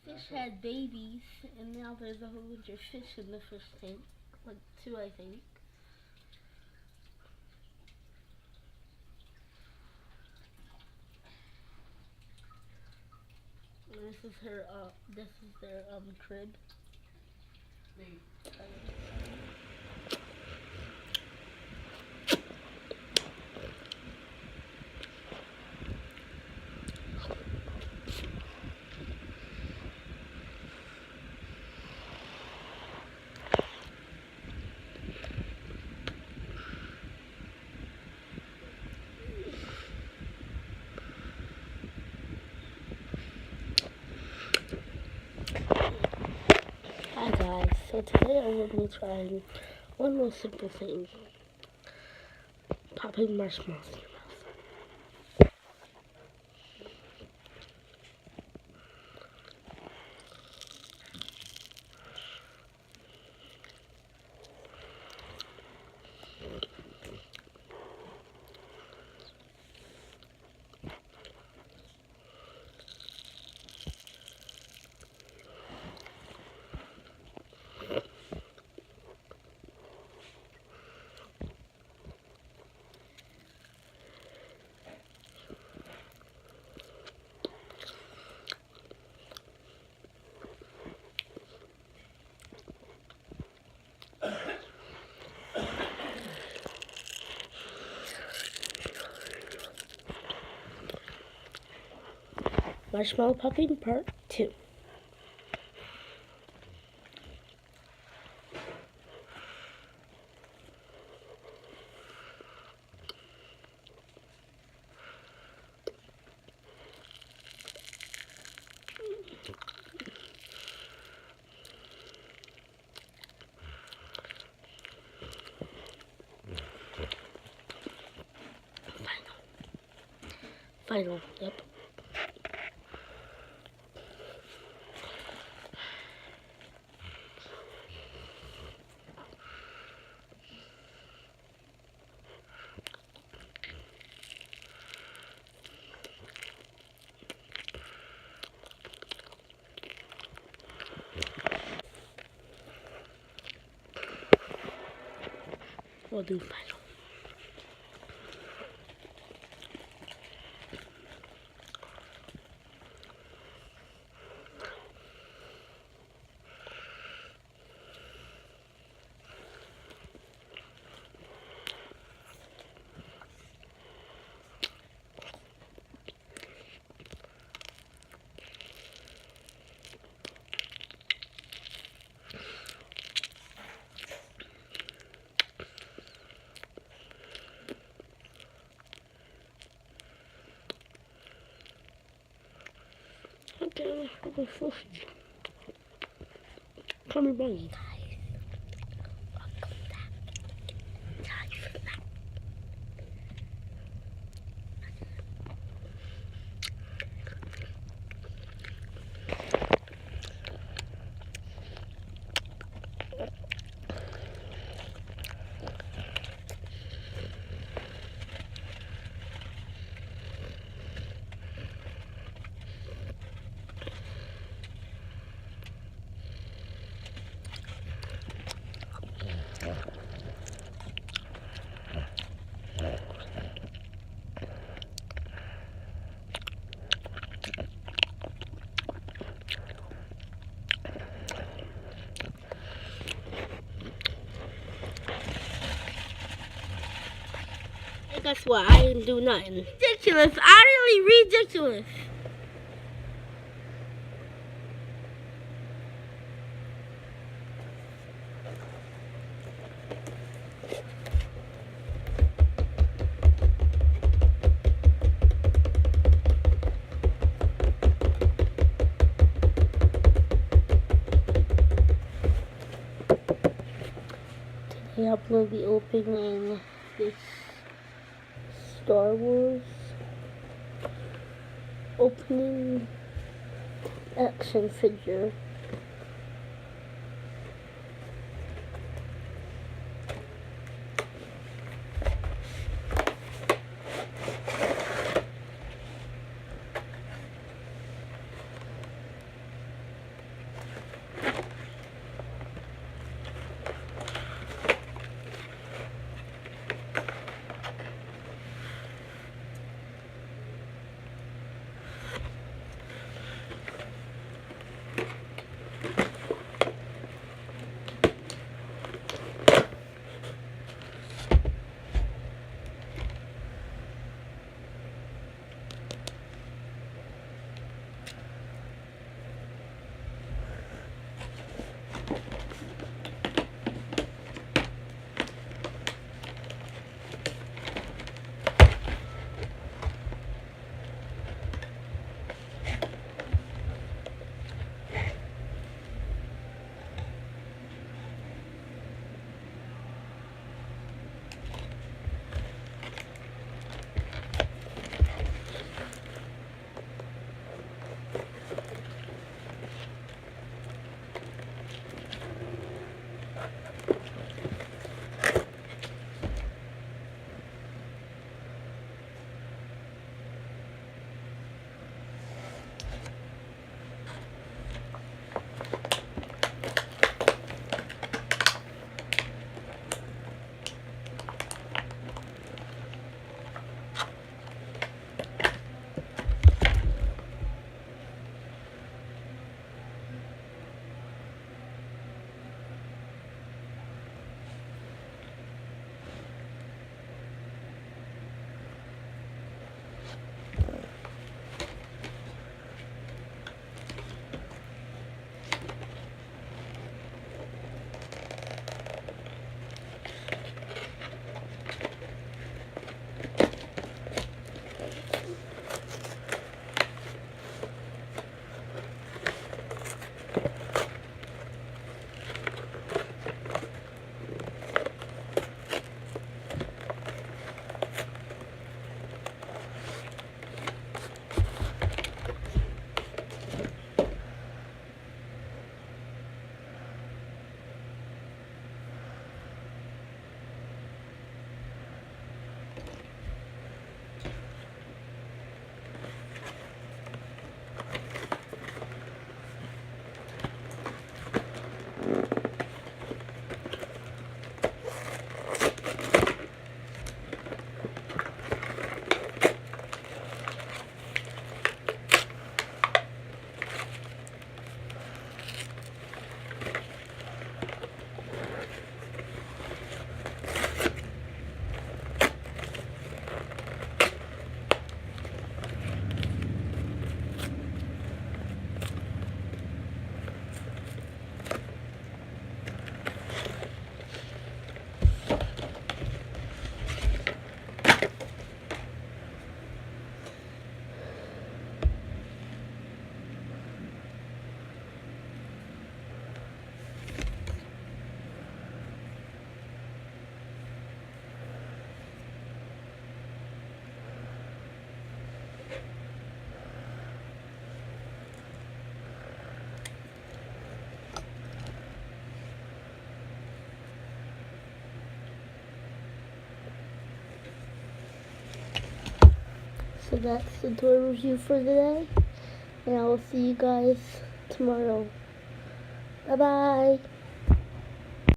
fish had babies, and now there's a whole bunch of fish in the fish tank. Like two, I think. And this is her. This is their crib. Hi guys. So today I'm going to be trying one more simple thing: popping marshmallows in your mouth. Marshmallow popping part 2. Final, yep. We'll do final. Okay, I'm fluffy. Come here, buddy. And guess what? I didn't do nothing. Ridiculous. Utterly ridiculous. Today I'll be opening this Star Wars opening action figure. So that's the toy review for today, and I will see you guys tomorrow. Bye bye.